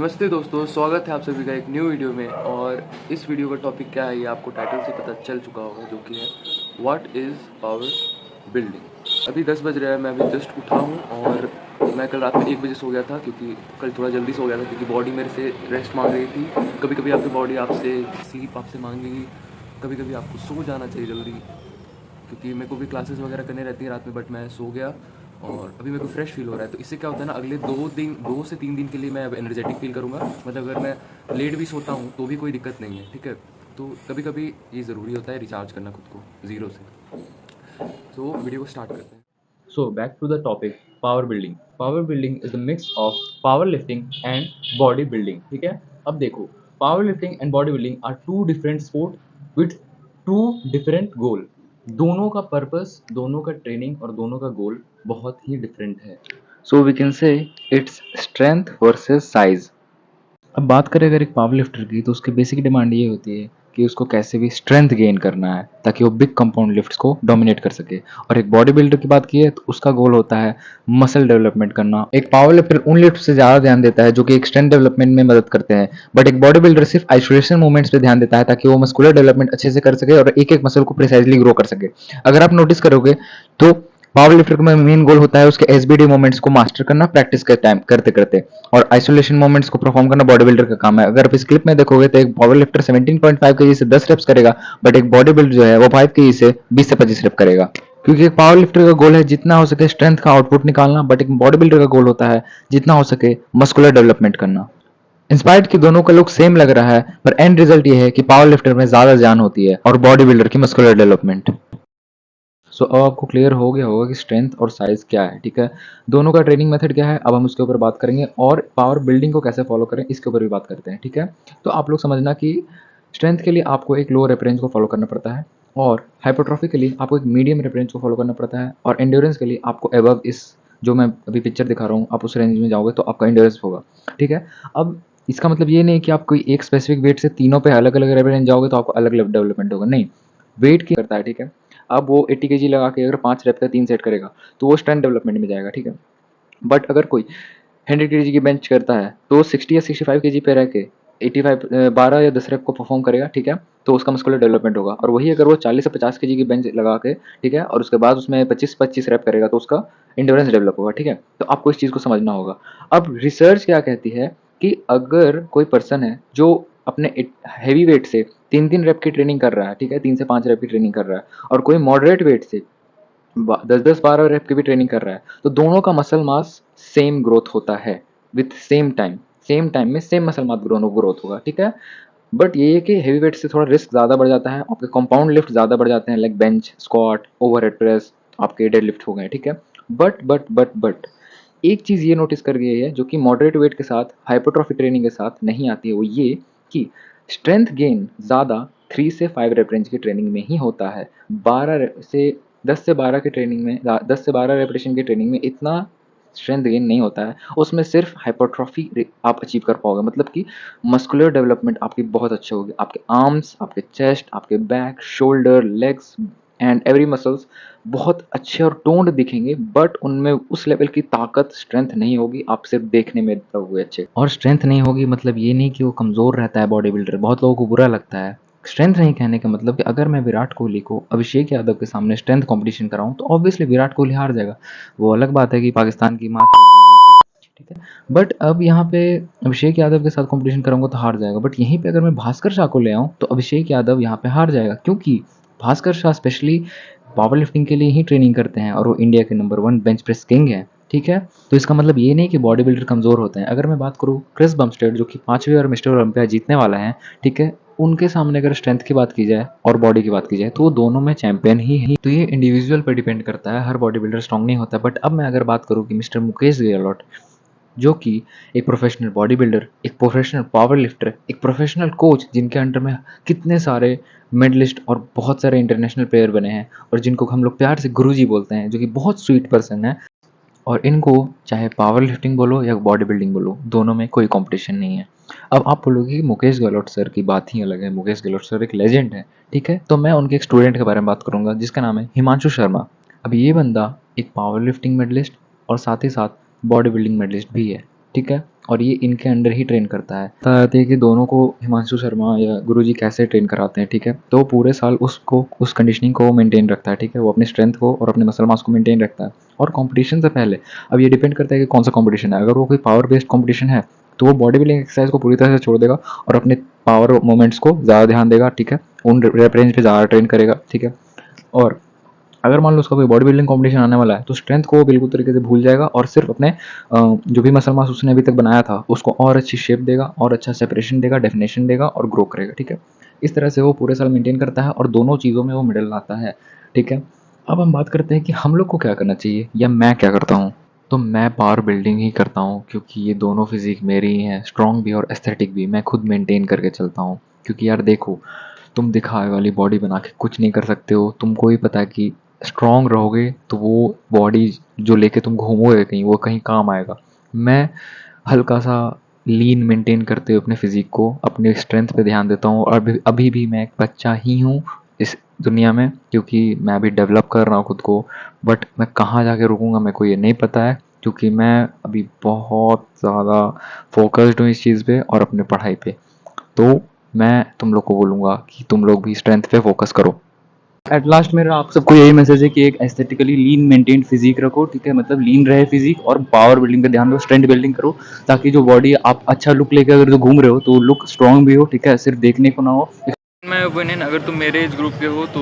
नमस्ते दोस्तों, स्वागत है आप सभी का एक न्यू वीडियो में। और इस वीडियो का टॉपिक क्या है ये आपको टाइटल से पता चल चुका होगा, जो कि है व्हाट इज़ पावर बिल्डिंग। अभी 10 बज रहा है, मैं अभी जस्ट उठा हूँ और मैं कल रात में 1 बजे सो गया था, क्योंकि कल थोड़ा जल्दी सो गया था क्योंकि बॉडी मेरे से रेस्ट मांग रही थी। कभी कभी आपकी बॉडी आपसे स्लीप आपसे मांगेगी, कभी कभी आपको सो जाना चाहिए जल्दी, क्योंकि मेरे को भी क्लासेस वगैरह करने रहती है रात में। बट मैं सो गया और अभी मेरे को फ्रेश फील हो रहा है। तो इससे क्या होता है ना, अगले 2 से 3 दिन के लिए मैं अब एनर्जेटिक फील करूँगा। मतलब अगर मैं लेट भी सोता हूँ तो भी कोई दिक्कत नहीं है, ठीक है। तो कभी कभी ये ज़रूरी होता है रिचार्ज करना खुद को ज़ीरो से। तो वीडियो को स्टार्ट करते हैं। So back to the topic power building. Power building is a mix of powerlifting and bodybuilding. ठीक है, अब देखो powerlifting and bodybuilding are two different sport with two different goal. दोनों का पर्पस, दोनों का ट्रेनिंग और दोनों का गोल बहुत ही डिफरेंट है. So we can say it's strength versus size. अब बात करें अगर एक पावर लिफ्टर की, तो उसकी बेसिक डिमांड ये होती है कि उसको कैसे भी स्ट्रेंथ गेन करना है ताकि वो बिग कंपाउंड लिफ्ट्स को डोमिनेट कर सके. और एक बॉडी बिल्डर की बात की है तो उसका गोल होता है मसल डेवलपमेंट करना. एक पावर लिफ्टर उन लिफ्ट से ज़्यादा ध्यान देता है जो कि एक स्ट्रेंथ डेवलपमेंट में मदद करते हैं, बट एक बॉडी बिल्डर सिर्फ आइसोलेशन मूवमेंट्स पे ध्यान देता है ताकि वो मस्कुलर डेवलपमेंट अच्छे से कर सके और एक एक मसल को प्रिसाइजली ग्रो कर सके. अगर आप नोटिस करोगे तो पावर लिफ्टर का मेन गोल होता है उसके एसबीडी मूवमेंट्स को मास्टर करना प्रैक्टिस के टाइम करते करते, और आइसोलेशन मूवमेंट्स को परफॉर्म करना बॉडी बिल्डर का काम है. अगर आप इस क्लिप में देखोगे तो एक पावर लिफ्टर 17.5 केजी से 10 रेप्स करेगा, बट एक बॉडी बिल्डर जो है वो 5 केजी से 20 से 25 रेप करेगा. क्योंकि एक पावर लिफ्टर का गोल है जितना हो सके स्ट्रेंथ का आउटपुट निकालना, बट एक बॉडी बिल्डर का गोल होता है जितना हो सके मस्कुलर डेवलपमेंट करना. इंस्पायर्ड कि दोनों का लुक सेम लग रहा है, पर एंड रिजल्ट ये है कि पावर लिफ्टर में ज्यादा जान होती है और बॉडी बिल्डर की मस्कुलर डेवलपमेंट. सो अब आपको क्लियर हो गया होगा कि स्ट्रेंथ और साइज क्या है. ठीक है, दोनों का ट्रेनिंग मेथड क्या है अब हम उसके ऊपर बात करेंगे, और पावर बिल्डिंग को कैसे फॉलो करें इसके ऊपर भी बात करते हैं. ठीक है, तो आप लोग समझना कि स्ट्रेंथ के लिए आपको एक लो रेप रेंज को फॉलो करना पड़ता है, और हाइपरट्रॉफी के लिए आपको एक मीडियम रेप रेंज को फॉलो करना पड़ता है, और एंड्योरेंस के लिए आपको एबव इस जो मैं अभी पिक्चर दिखा रहा हूँ आप उस रेंज में जाओगे तो आपका एंड्योरेंस होगा. ठीक है, अब इसका मतलब ये नहीं कि आप कोई एक स्पेसिफिक वेट से तीनों पे अलग अलग रेप रेंज जाओगे तो आपको अलग डेवलपमेंट होगा, नहीं. वेट की करता है. ठीक है, अब वो 80 केजी लगा के अगर 5 रेप का 3 सेट करेगा तो वो स्ट्रेंथ डेवलपमेंट में जाएगा. ठीक है, बट अगर कोई 100 केजी की बेंच करता है तो 60 या 65 केजी पे रह के 85 12 या 10 रेप को परफॉर्म करेगा. ठीक है, तो उसका मस्कुलर डेवलपमेंट होगा. और वही अगर वो 40 से 50 केजी की बेंच लगा के, ठीक है, और उसके बाद उसमें 25 रेप करेगा तो उसका इंड्योरेंस डेवलप होगा. ठीक है, तो आपको इस चीज़ को समझना होगा. अब रिसर्च क्या कहती है कि अगर कोई पर्सन है जो अपने हैवी वेट से 3 रेप की ट्रेनिंग कर रहा है, ठीक है, 3 से 5 रेप की ट्रेनिंग कर रहा है, और कोई मॉडरेट वेट से 10-10 12 रेप की भी ट्रेनिंग कर रहा है, तो दोनों का मसल मास सेम ग्रोथ होता है विथ सेम टाइम में सेम मसल मास ग्रोथ होगा. ठीक है, बट ये है कि हैवी वेट से थोड़ा रिस्क ज़्यादा बढ़ जाता है, आपके कंपाउंड लिफ्ट ज़्यादा बढ़ जाते हैं, like bench, squat, overhead press, आपके डेड लिफ्ट हो गए. ठीक है, बट एक चीज़ ये नोटिस कर गई है जो कि मॉडरेट वेट के साथ हाइपरट्रॉफी ट्रेनिंग के साथ नहीं आती है, वो ये कि स्ट्रेंथ गेन ज़्यादा 3 से 5 रेप रेंज की ट्रेनिंग में ही होता है. 10 से 12 की ट्रेनिंग में, 10 से 12 रेपिटेशन की ट्रेनिंग में इतना स्ट्रेंथ गेन नहीं होता है. उसमें सिर्फ हाइपरट्रॉफी आप अचीव कर पाओगे, मतलब कि मस्कुलर डेवलपमेंट आपकी बहुत अच्छी होगी. आपके आर्म्स, आपके चेस्ट, आपके back, shoulder, legs and every muscles बहुत अच्छे और टोन्ड दिखेंगे, बट उनमें उस लेवल की ताकत, स्ट्रेंथ नहीं होगी. आप सिर्फ देखने में हुए अच्छे, और स्ट्रेंथ नहीं होगी मतलब ये नहीं कि वो कमज़ोर रहता है बॉडी बिल्डर. बहुत लोगों को बुरा लगता है. स्ट्रेंथ नहीं कहने का मतलब कि अगर मैं विराट कोहली को अभिषेक यादव के सामने स्ट्रेंथ कंपटीशन कराऊं तो ऑब्वियसली विराट कोहली हार जाएगा. वो अलग बात है कि पाकिस्तान की माँ, ठीक है, बट अब यहाँ पे अभिषेक यादव के साथ कंपटीशन करूंगा तो हार जाएगा. बट यहीं पे अगर मैं भास्कर शाह को ले आऊँ तो अभिषेक यादव यहाँ पे हार जाएगा, क्योंकि Bhaskar Shah specially power lifting के लिए ही ट्रेनिंग करते हैं और वो इंडिया के नंबर 1 बेंच प्रेस किंग है. ठीक है, तो इसका मतलब ये नहीं कि बॉडी बिल्डर कमज़ोर होते हैं. अगर मैं बात करूँ क्रिस बमस्टेड जो कि 5वीं बार मिस्टर ओलंपिया जीतने वाला है, ठीक है, उनके सामने अगर स्ट्रेंथ की बात की जाए और बॉडी की बात की जाए तो वो दोनों में चैंपियन ही है. तो ये इंडिविजुअल पर डिपेंड करता है, हर बॉडी बिल्डर स्ट्रांग नहीं होता. बट अब मैं अगर बात करूँ कि मिस्टर मुकेश गहलोत जो कि एक प्रोफेशनल बॉडी बिल्डर, एक प्रोफेशनल पावर लिफ्टर, एक प्रोफेशनल कोच, जिनके अंडर में कितने सारे मेडलिस्ट और बहुत सारे इंटरनेशनल प्लेयर बने हैं, और जिनको हम लोग प्यार से गुरुजी बोलते हैं, जो कि बहुत स्वीट पर्सन है. और इनको चाहे पावर लिफ्टिंग बोलो या बॉडी बिल्डिंग बोलो, दोनों में कोई कंपटीशन नहीं है. अब आप बोलोगे कि मुकेश गहलोत सर की बात ही अलग है, मुकेश गहलोत सर एक लेजेंड है. ठीक है, तो मैं उनके एक स्टूडेंट के बारे में बात करूंगा जिसका नाम है हिमांशु शर्मा. अब ये बंदा एक पावर लिफ्टिंग मेडलिस्ट और साथ ही साथ बॉडी बिल्डिंग मेडलिस्ट भी है. ठीक है, और ये इनके अंडर ही ट्रेन करता है। बताते हैं कि दोनों को हिमांशु शर्मा या गुरुजी कैसे ट्रेन कराते हैं, ठीक है। तो वो पूरे साल उसको उस कंडीशनिंग को मेंटेन रखता है, ठीक है। वो अपने स्ट्रेंथ को और अपने मसल मास को मेंटेन रखता है और कंपटीशन से पहले, अब ये डिपेंड करता है कि कौन सा कंपटीशन है। अगर वो कोई पावर बेस्ड कंपटीशन है तो वो बॉडी बिल्डिंग एक्सरसाइज को पूरी तरह से छोड़ देगा और अपने पावर मूवमेंट्स को ज़्यादा ध्यान देगा, ठीक है। उन रेप रेंज पे ज़्यादा ट्रेन करेगा, ठीक है। और अगर मान लो उसका कोई बॉडी बिल्डिंग कॉम्पिटिशन आने वाला है तो स्ट्रेंथ को वो बिल्कुल तरीके से भूल जाएगा और सिर्फ अपने जो भी मसल मास उसने अभी तक बनाया था उसको और अच्छी शेप देगा और अच्छा सेपरेशन देगा, डेफिनेशन देगा और ग्रो करेगा, ठीक है। इस तरह से वो पूरे साल मेंटेन करता है और दोनों चीज़ों में वो मेडल लाता है, ठीक है। अब हम बात करते हैं कि हम लोग को क्या करना चाहिए या मैं क्या करता हूँ। तो मैं पावर बिल्डिंग ही करता हूँ क्योंकि ये दोनों फिजिक मेरी ही हैं, स्ट्रॉन्ग भी और एस्थेटिक भी। मैं खुद मेंटेन करके चलता हूँ क्योंकि यार देखो, तुम दिखावे वाली बॉडी बना के कुछ नहीं कर सकते हो। तुमको ही पता है कि स्ट्रॉन्ग रहोगे तो वो बॉडी जो लेके तुम घूमोगे कहीं, वो कहीं काम आएगा। मैं हल्का सा लीन मेंटेन करते हुए अपने फिजिक को, अपने स्ट्रेंथ पे ध्यान देता हूँ और अभी भी मैं एक बच्चा ही हूँ इस दुनिया में क्योंकि मैं अभी डेवलप कर रहा हूँ खुद को। बट मैं कहाँ जाके रुकूँगा मेरे को ये नहीं पता है क्योंकि मैं अभी बहुत ज़्यादा फोकस्ड हूँ इस चीज़ पे और अपने पढ़ाई पे। तो मैं तुम लोग को बोलूँगा कि तुम लोग भी स्ट्रेंथ पे फोकस करो। एट लास्ट मेरा आप सबको यही मैसेज है कि एक एस्थेटिकली लीन मेंटेन फिजिक रखो, ठीक है। मतलब लीन रहे फिजिक और पावर बिल्डिंग पे ध्यान दो, स्ट्रेंथ बिल्डिंग करो ताकि जो बॉडी आप अच्छा लुक लेके अगर जो घूम रहे हो तो लुक स्ट्रॉन्ग भी हो, ठीक है, सिर्फ देखने को ना हो। मैं ओपिनियन, अगर तुम मेरे एज ग्रुप के हो तो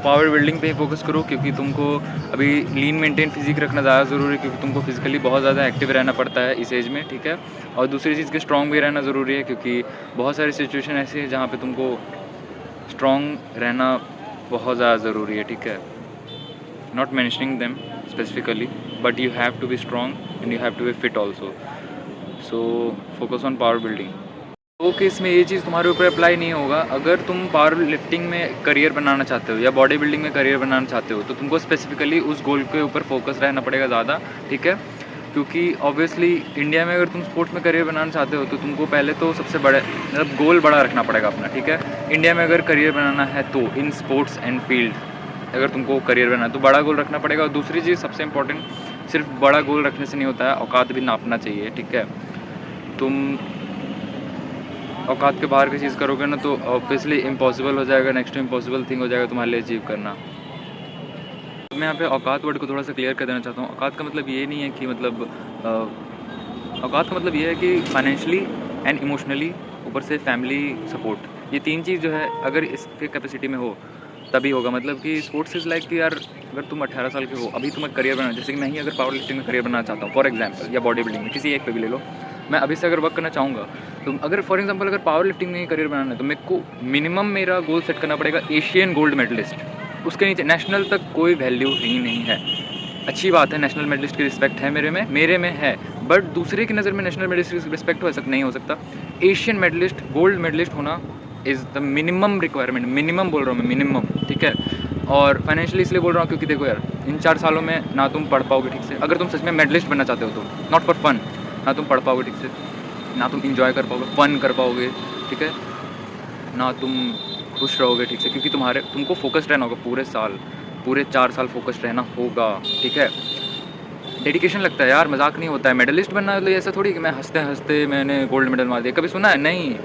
पावर बिल्डिंग पे ही फोकस करो क्योंकि तुमको अभी लीन मेंटेन फिजिक रखना ज़्यादा ज़रूरी है क्योंकि तुमको फिजिकली बहुत ज़्यादा एक्टिव रहना पड़ता है इस एज में, ठीक है। और दूसरी चीज़ के स्ट्रॉन्ग भी रहना ज़रूरी है क्योंकि बहुत सारी सिचुएशन ऐसी है जहाँ पे तुमको स्ट्रॉन्ग रहना बहुत ज़्यादा ज़रूरी है, ठीक है। Not mentioning them specifically, but you have to be strong and you have to be fit also. So focus on power building. वो केस में ये चीज़ तुम्हारे ऊपर अप्लाई नहीं होगा। अगर तुम पावर लिफ्टिंग में करियर बनाना चाहते हो या बॉडी बिल्डिंग में करियर बनाना चाहते हो तो तुमको स्पेसिफिकली उस गोल के ऊपर फोकस रहना पड़ेगा ज़्यादा, ठीक है। क्योंकि ऑब्वियसली इंडिया में अगर तुम स्पोर्ट्स में करियर बनाना चाहते हो तो तुमको पहले तो सबसे बड़े मतलब गोल बड़ा रखना पड़ेगा अपना, ठीक है। इंडिया में अगर करियर बनाना है तो इन स्पोर्ट्स एंड फील्ड अगर तुमको करियर बनाना है तो बड़ा गोल रखना पड़ेगा। और दूसरी चीज़ सबसे इंपॉर्टेंट, सिर्फ बड़ा गोल रखने से नहीं होता है, औकात भी नापना चाहिए, ठीक है। तुम औकात के बाहर की चीज़ करोगे ना तो ऑब्वियसली इम्पॉसिबल हो जाएगा, नेक्स्ट टू इम्पॉसिबल थिंग हो जाएगा तुम्हारे लिए अचीव करना। मैं यहाँ पे औकात वर्ड को थोड़ा सा क्लियर कर देना चाहता हूँ। औकात का मतलब ये नहीं है कि मतलब औकात का मतलब ये है कि फाइनेंशियली एंड इमोशनली, ऊपर से फैमिली सपोर्ट, ये तीन चीज़ जो है अगर इसके कैपेसिटी में हो तभी होगा। मतलब कि स्पोर्ट्स इज़ लाइक कि यार अगर तुम 18 साल के हो, अभी तुम्हें करियर बनाना, जैसे कि मैं ही अगर पावर लिफ्टिंग में करियर बनाना चाहता हूँ फॉर एग्जांपल, या बॉडी बिल्डिंग में, किसी एक पे भी ले लो, मैं अभी से अगर वर्क करना चाहूँगा तो अगर फॉर एग्जांपल अगर पावर लिफ्टिंग में ही करियर बनाना है तो मेरे को मिनिमम मेरा गोल सेट करना पड़ेगा एशियन गोल्ड मेडलिस्ट, उसके नीचे नेशनल तक कोई वैल्यू ही नहीं है। अच्छी बात है, नेशनल मेडलिस्ट की रिस्पेक्ट है मेरे में है, बट दूसरे की नज़र में नेशनल मेडलिस्ट की रिस्पेक्ट हो सकता नहीं हो सकता। एशियन मेडलिस्ट, गोल्ड मेडलिस्ट होना is the minimum requirement, minimum बोल रहा हूँ मैं, मिनिमम, ठीक है। और फाइनेंशियली इसलिए बोल रहा हूँ क्योंकि देखो यार, इन 4 सालों में ना तुम पढ़ पाओगे ठीक से, अगर तुम सच में मेडलिस्ट बनना चाहते हो तो नॉट फॉर फन, ना तुम पढ़ पाओगे ठीक से, ना तुम इंजॉय कर पाओगे, फन कर पाओगे, ठीक है, ना तुम खुश रहोगे ठीक से, क्योंकि तुमको फोकस्ड रहना होगा पूरे साल, पूरे 4 साल फोकस्ड रहना होगा, ठीक है। डेडिकेशन लगता है यार, मजाक नहीं होता है। मेडलिस्ट बनना मतलब ऐसा थोड़ी कि मैं हंसते हंसते मैंने गोल्ड मेडल मार दिया, कभी सुना है? नहीं,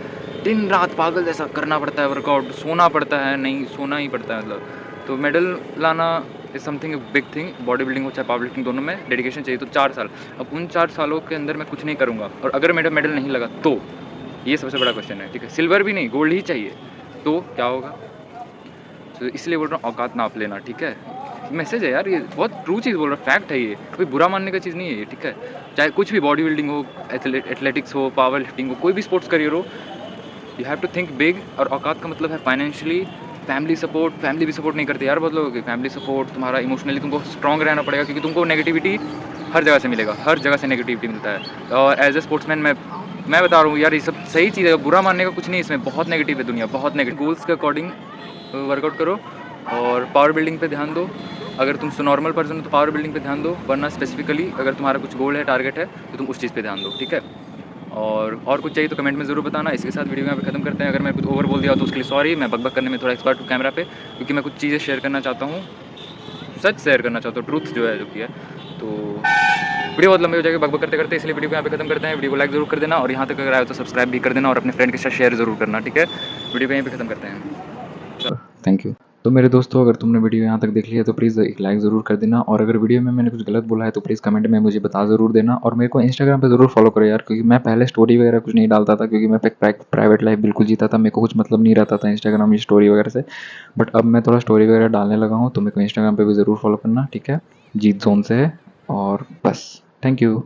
दिन रात पागल जैसा करना पड़ता है, वर्कआउट, सोना पड़ता है, नहीं सोना ही पड़ता है मतलब। तो मेडल लाना is something big thing, body building हो चाहे पावर लिफ्टिंग, दोनों में डेडिकेशन चाहिए। तो 4 साल, अब उन 4 सालों के अंदर मैं कुछ नहीं करूँगा और अगर मेरा मेडल नहीं लगा तो ये सबसे बड़ा क्वेश्चन है, ठीक है। सिल्वर भी नहीं, गोल्ड ही चाहिए तो क्या होगा। तो इसलिए बोल रहा हूँ औकात नाप लेना, ठीक है। मैसेज है यार, ये बहुत ट्रू चीज़ बोल रहा हूँ, फैक्ट है, ये कोई बुरा मानने का चीज़ नहीं है ये, ठीक है। चाहे कुछ भी, बॉडी बिल्डिंग हो, एथलेटिक्स हो, पावर लिफ्टिंग हो, कोई भी स्पोर्ट्स करियर हो, you have to think big. और औकात का मतलब है फाइनेंशियली, फैमिली सपोर्ट, फैमिली भी सपोर्ट नहीं करती यार बहुत लोगों की, फैमिली सपोर्ट, तुम्हारा इमोशनली तुमको स्ट्रॉन्ग रहना पड़ेगा क्योंकि तुमको नेगेटिविटी हर जगह से मिलेगा, हर जगह से नेगेटिविटी मिलता है। और एज ए स्पोर्ट्समैन मैं बता रहा हूँ यार, ये सब सही चीज़ है, बुरा मानने का कुछ नहीं इसमें, बहुत नेगेटिव है दुनिया, बहुत नेगेटिव। गोल्स के अकॉर्डिंग वर्कआउट करो और पावर बिल्डिंग पे ध्यान दो। अगर तुम नॉर्मल पर्सन हो तो पावर बिल्डिंग पे ध्यान दो, वरना स्पेसिफिकली अगर तुम्हारा कुछ गोल है, टारगेट है, तो तुम उस चीज़ पे ध्यान दो, ठीक है। और कुछ चाहिए तो कमेंट में ज़रूर बताना। इसके साथ वीडियो यहाँ पे ख़त्म करते हैं। अगर मैं कुछ ओवर बोल दिया तो उसके लिए सॉरी, मैं बकबक करने में थोड़ा एक्सपर्ट हूँ कैमरा पे, क्योंकि मैं कुछ चीज़ें शेयर करना चाहता हूँ, सच शेयर करना चाहता हूँ, ट्रूथ जो है जो कि है। तो वीडियो बहुत लंबी हो जाएगी बकबक करते करते, इसलिए वीडियो को यहाँ पे खत्म करते हैं। वीडियो को लाइक जरूर कर देना और यहाँ तक अगर आए तो सब्सक्राइब भी कर देना और अपने फ्रेंड के साथ शेयर जरूर करना, ठीक है। वीडियो को यहीं पे खत्म करते हैं। Thank you. तो मेरे दोस्तों, अगर तुमने वीडियो यहाँ तक देख लिया तो प्लीज़ एक लाइक ज़रूर कर देना, और अगर वीडियो में मैंने कुछ गलत बोला है तो प्लीज़ कमेंट में मुझे बता ज़रूर देना, और मेरे को इंस्टाग्राम पे ज़रूर फॉलो करो यार, क्योंकि मैं पहले स्टोरी वगैरह कुछ नहीं डालता था, क्योंकि मैं प्राइवेट लाइफ बिल्कुल जीता था, मेरे को कुछ मतलब नहीं रहता था इंस्टाग्राम की स्टोरी वगैरह से। बट अब मैं थोड़ा स्टोरी वगैरह डालने लगा हूँ, तो मेरे को इंस्टाग्राम पर भी ज़रूर फॉलो करना, ठीक है। जीत जोन से है, और बस, थैंक यू।